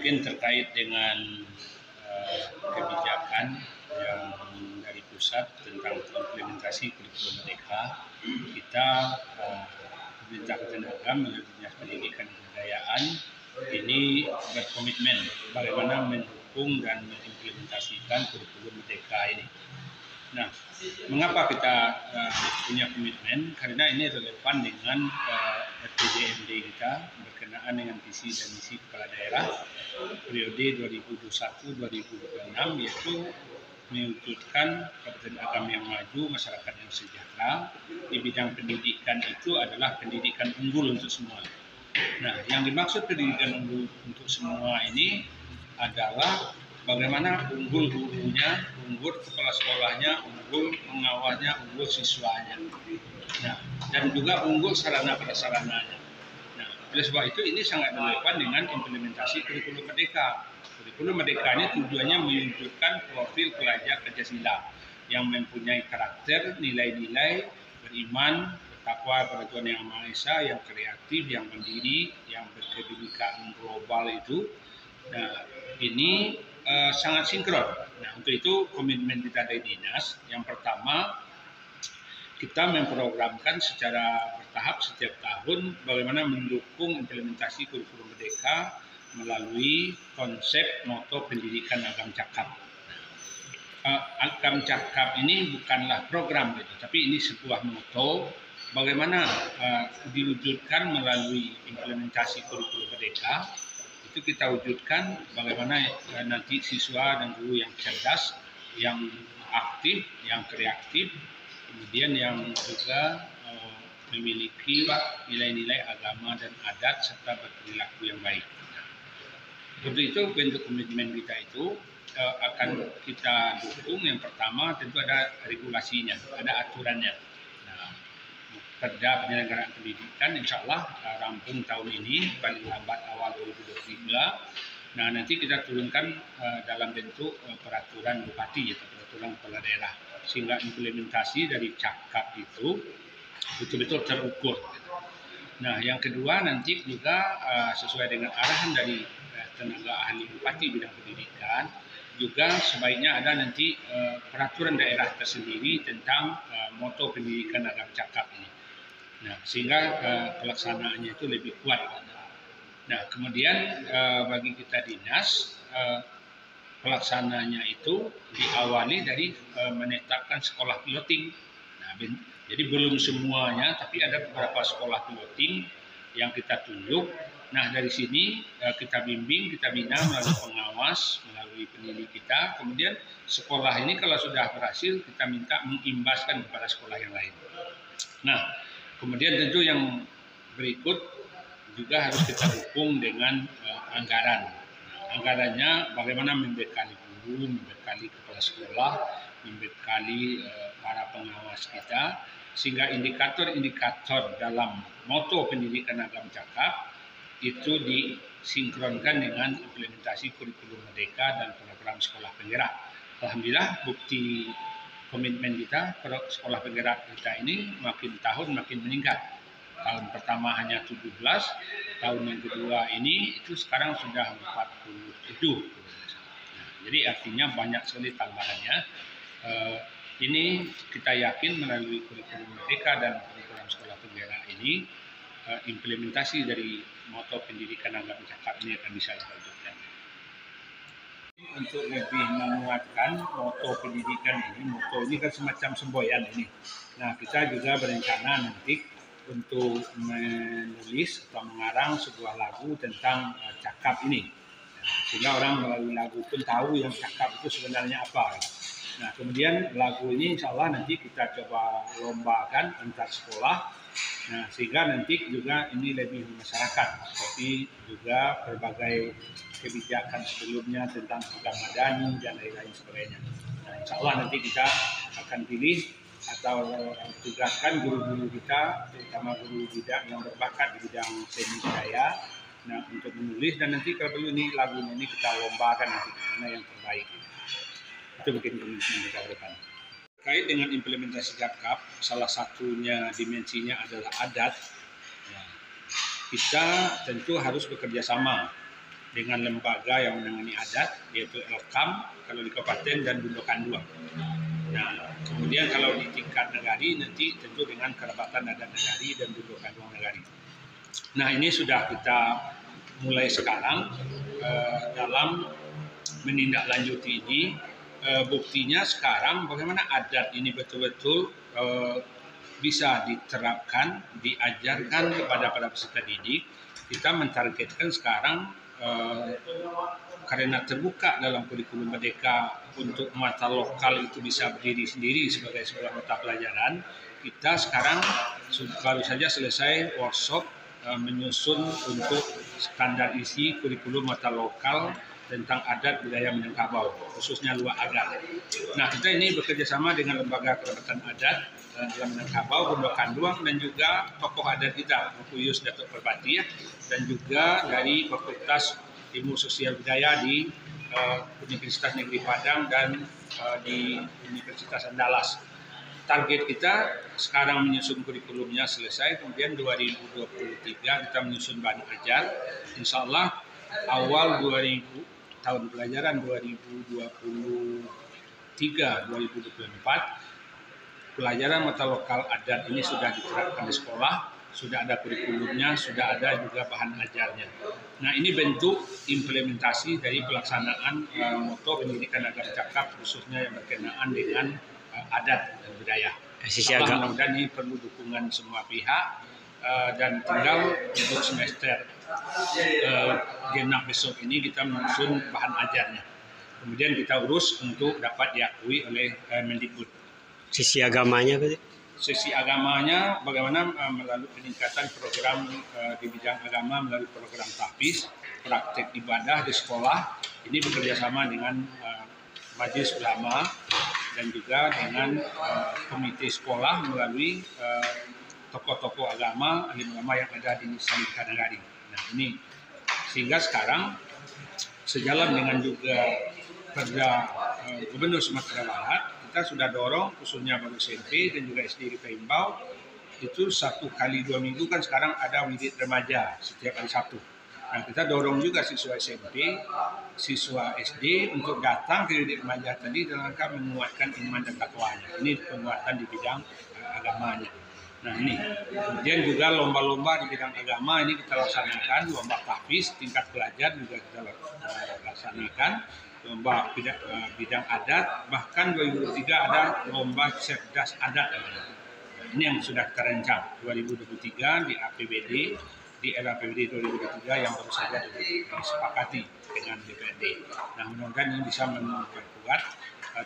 mungkin terkait dengan kebijakan yang dari pusat tentang implementasi kurikulum merdeka, kita pemerintah Kota Agam melalui Dinas Pendidikan dan Kebudayaan ini berkomitmen bagaimana mendukung dan mengimplementasikan kurikulum merdeka ini. Nah, mengapa kita punya komitmen? Karena ini relevan dengan RPJMD kita berkenaan dengan visi dan misi kepala daerah periode 2021-2026, yaitu mewujudkan Kabupaten Agam yang maju, masyarakat yang sejahtera. Di bidang pendidikan itu adalah pendidikan unggul untuk semua. Nah, yang dimaksud pendidikan unggul untuk semua ini adalah bagaimana unggul gurunya, unggul kepala sekolahnya, unggul pengawasnya, unggul siswanya. Nah, dan juga unggul sarana prasarananya. Nah, oleh sebab itu ini sangat relevan dengan implementasi kurikulum merdeka. Kurikulum merdeka ini tujuannya mewujudkan profil pelajar Pancasila yang mempunyai karakter, nilai-nilai, beriman, bertakwa kepada Tuhan Yang Maha Esa, yang kreatif, yang mandiri, yang berkebinekaan global itu. Nah, ini sangat sinkron. Nah, untuk itu komitmen kita dari dinas, yang pertama kita memprogramkan secara bertahap setiap tahun bagaimana mendukung implementasi kurikulum merdeka melalui konsep moto pendidikan Agam Cakap. Agam Cakap ini bukanlah program gitu, tapi ini sebuah moto bagaimana diwujudkan melalui implementasi kurikulum merdeka. Itu kita wujudkan bagaimana nanti siswa dan guru yang cerdas, yang aktif, yang kreatif, kemudian yang juga memiliki nilai-nilai agama dan adat serta berperilaku yang baik. Untuk itu bentuk komitmen kita itu akan kita dukung. Yang pertama tentu ada regulasinya, ada aturannya. Perda Penyelenggaraan Pendidikan insya Allah rampung tahun ini, paling lambat awal 2023. Nah, nanti kita turunkan dalam bentuk peraturan bupati atau peraturan kepala daerah, sehingga implementasi dari cakap itu betul-betul terukur. Nah, yang kedua nanti juga sesuai dengan arahan dari tenaga ahli bupati bidang pendidikan, juga sebaiknya ada nanti peraturan daerah tersendiri tentang moto pendidikan Agam Cakap ini. Nah, sehingga pelaksanaannya itu lebih kuat. Nah, kemudian bagi kita dinas, pelaksananya itu diawali dari menetapkan sekolah piloting. Nah, jadi belum semuanya, tapi ada beberapa sekolah piloting yang kita tunjuk. Nah, dari sini kita bimbing, kita bina melalui pengawas, melalui pendidik kita. Kemudian sekolah ini kalau sudah berhasil, kita minta mengimbaskan kepada sekolah yang lain. Nah, kemudian tentu yang berikut juga harus kita dukung dengan anggaran. Anggarannya bagaimana membekali guru, membekali kepala sekolah, membekali para pengawas kita, sehingga indikator-indikator dalam moto pendidikan Agam Cakap itu disinkronkan dengan implementasi kurikulum merdeka dan program sekolah penggerak. Alhamdulillah bukti komitmen kita, sekolah penggerak kita ini makin tahun makin meningkat. Tahun pertama hanya 17, tahun yang kedua ini itu sekarang sudah 47. Nah, jadi artinya banyak sekali tambahannya. Ini kita yakin melalui kurikulum merdeka dan program sekolah penggerak ini, implementasi dari moto pendidikan Agam Cakap ini akan bisa diwujudkan. Untuk lebih menguatkan moto pendidikan ini, moto ini kan semacam semboyan ini. Nah, kita juga berencana nanti untuk menulis atau mengarang sebuah lagu tentang cakap ini. Sehingga orang melalui lagu pun tahu yang cakap itu sebenarnya apa. Nah, kemudian lagu ini insya Allah nanti kita coba lombakan antar sekolah. Nah, sehingga nanti juga ini lebih masyarakat, seperti juga berbagai kebijakan sebelumnya tentang program madani dan lain-lain sebagainya. Nah, insya Allah nanti kita akan pilih atau tugaskan guru-guru kita, terutama guru bidang yang berbakat di bidang seni budaya, nah untuk menulis, dan nanti kalau perlu ini lagunya ini kita lombakan nanti mana yang terbaik. Itu mungkin komitmen kita ke depan. Terkait dengan implementasi cakap, salah satunya dimensinya adalah adat. Kita tentu harus bekerja sama dengan lembaga yang menangani adat, yaitu Elkam kalau di kabupaten dan Bundokan 2. Nah, kemudian kalau di tingkat negari nanti tentu dengan kerabatan adat negari dan Bundokan 2 negari. Nah, ini sudah kita mulai sekarang dalam menindaklanjuti ini. Buktinya sekarang bagaimana adat ini betul-betul bisa diterapkan, diajarkan kepada para peserta didik. Kita mentargetkan sekarang karena terbuka dalam kurikulum Merdeka untuk mata lokal itu bisa berdiri sendiri sebagai sebuah mata pelajaran. Kita sekarang baru saja selesai workshop menyusun untuk standar isi kurikulum mata lokal tentang adat budaya Minangkabau, khususnya Luar Adat. Nah, kita ini bekerja sama dengan Lembaga Kerabatan Adat dalam Minangkabau, Bundokan 2, dan juga tokoh adat kita, Mukuyus Datuk Perbati, dan juga dari Fakultas Ilmu Sosial Budaya di Universitas Negeri Padang dan di Universitas Andalas. Target kita sekarang menyusun kurikulumnya selesai, kemudian 2023 kita menyusun bahan ajar. Insya Allah awal tahun pelajaran 2023-2024 pelajaran mata lokal adat ini sudah diterapkan di sekolah, sudah ada kurikulumnya, sudah ada juga bahan ajarnya. Nah, ini bentuk implementasi dari pelaksanaan moto pendidikan agar cakap, khususnya yang berkenaan dengan adat dan budaya. Mudah-mudahan ini perlu dukungan semua pihak, dan tinggal untuk semester genap besok ini kita menyusun bahan ajarnya. Kemudian kita urus untuk dapat diakui oleh Mendikbud. Sisi agamanya, Pak? Sisi agamanya bagaimana melalui peningkatan program di bidang agama melalui program tahfiz, praktek ibadah di sekolah. Ini bekerjasama dengan Majelis Ulama dan juga dengan komite sekolah melalui tokoh-tokoh agama, alim ulama yang ada di Sandika Negari. Nah, ini sehingga sekarang sejalan dengan juga Perda Gubernur Sumatera Barat, kita sudah dorong khususnya baru SMP dan juga SD di Paimbau itu 1 kali 2 minggu kan sekarang ada wirid remaja setiap hari Sabtu. Nah, kita dorong juga siswa SMP, siswa SD untuk datang ke wirid remaja tadi dalam rangka menguatkan iman dan takwanya. Ini penguatan di bidang agamanya. Nah, ini kemudian juga lomba-lomba di bidang agama ini kita laksanakan, lomba tahfiz tingkat pelajar juga kita laksanakan, lomba bidang adat, bahkan 2023 ada lomba cerdas adat. Nah, ini yang sudah kita rancang 2023 di APBD, di RAPBD 2023 yang baru saja disepakati dengan DPRD. Nah, mudah-mudahan ini bisa memperkuat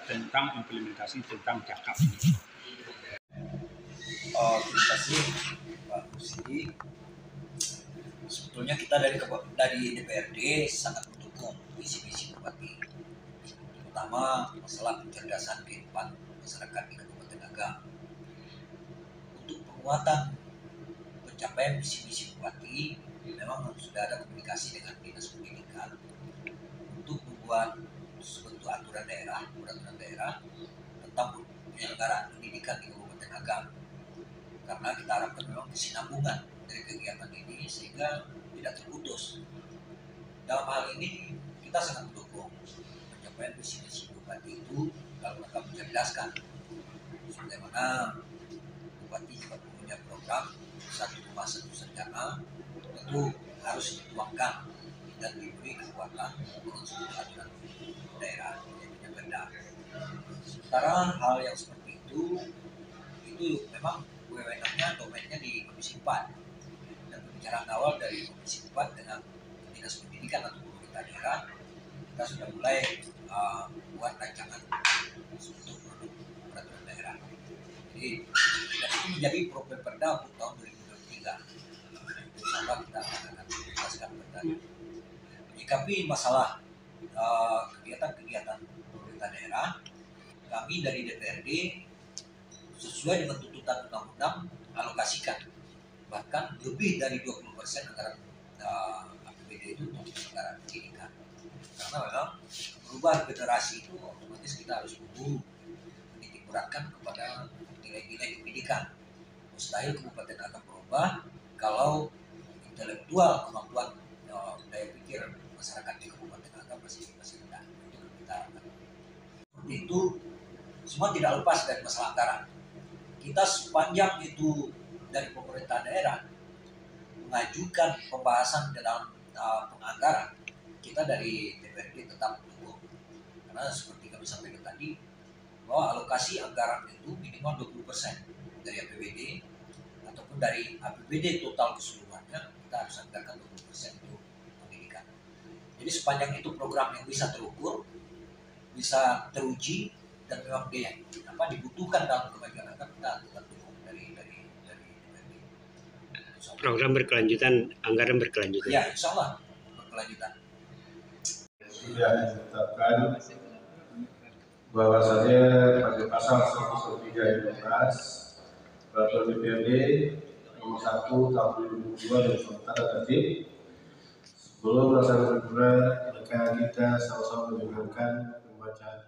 tentang implementasi tentang cakap ini. Terima kasih Pak Kusidi. Sebetulnya kita dari DPRD sangat mendukung visi-misi Bupati, terutama masalah pencerdasan kehidupan masyarakat di Kabupaten Agam. Untuk penguatan pencapaian visi-misi Bupati, memang sudah ada komunikasi dengan Dinas Pendidikan untuk membuat suatu peraturan daerah tentang penyelenggaraan pendidikan di Kabupaten Agam. Karena kita harapkan memang kesinambungan dari kegiatan ini sehingga tidak terputus. Dalam hal ini kita sangat mendukung pencapaian visi-misi Bupati itu dalam rangka mencerdaskan. Sebagaimana Bupati juga punya program satu rumah satu sarjana, tentu harus dituangkan dan diberi kekuatan dengan seluruh aturan daerah yang punya Perda. Sementara hal yang seperti itu memang wewenangnya, domainnya di Komisi 4, dan pembicaraan awal dari Komisi 4 dengan Dinas Pendidikan atau pemerintah daerah, kita sudah mulai buat rancangan untuk produk peraturan daerah. Jadi, dan itu menjadi program Perda untuk tahun 2023. Insya kita akan menjelaskan Perda. Menyikapi masalah kegiatan-kegiatan pemerintah daerah, kami dari DPRD sesuai dengan tuntutan undang-undang alokasikan bahkan lebih dari 20% anggaran APBD itu untuk anggaran pendidikan, karena memang perubahan generasi itu otomatis kita harus menitikberatkan kepada nilai-nilai pendidikan. Mustahil Kabupaten akan berubah kalau intelektual, kemampuan daya pikir masyarakat Semua tidak lepas dari masalah anggaran. Kita sepanjang itu dari pemerintah daerah mengajukan pembahasan dalam penganggaran, kita dari DPRD tetap mendukung. Karena seperti kami sampaikan tadi, bahwa alokasi anggaran itu minimal 20% dari APBD ataupun dari APBD total keseluruhannya, kita harus anggarkan 20% untuk pendidikan. Jadi sepanjang itu program yang bisa terukur, bisa teruji, dan memang dia dibutuhkan dalam kemajuan agar kita tetap dukung dari DPRD. Program berkelanjutan, anggaran berkelanjutan. Ya, insya Allah berkelanjutan. Sudah ditetapkan bahwasanya pada pasal 103 Peraturan DPRD nomor 1 tahun 2022 dan sementara tadi, sebelum melaksanakan program, maka kita sama-sama mendengarkan pembacaan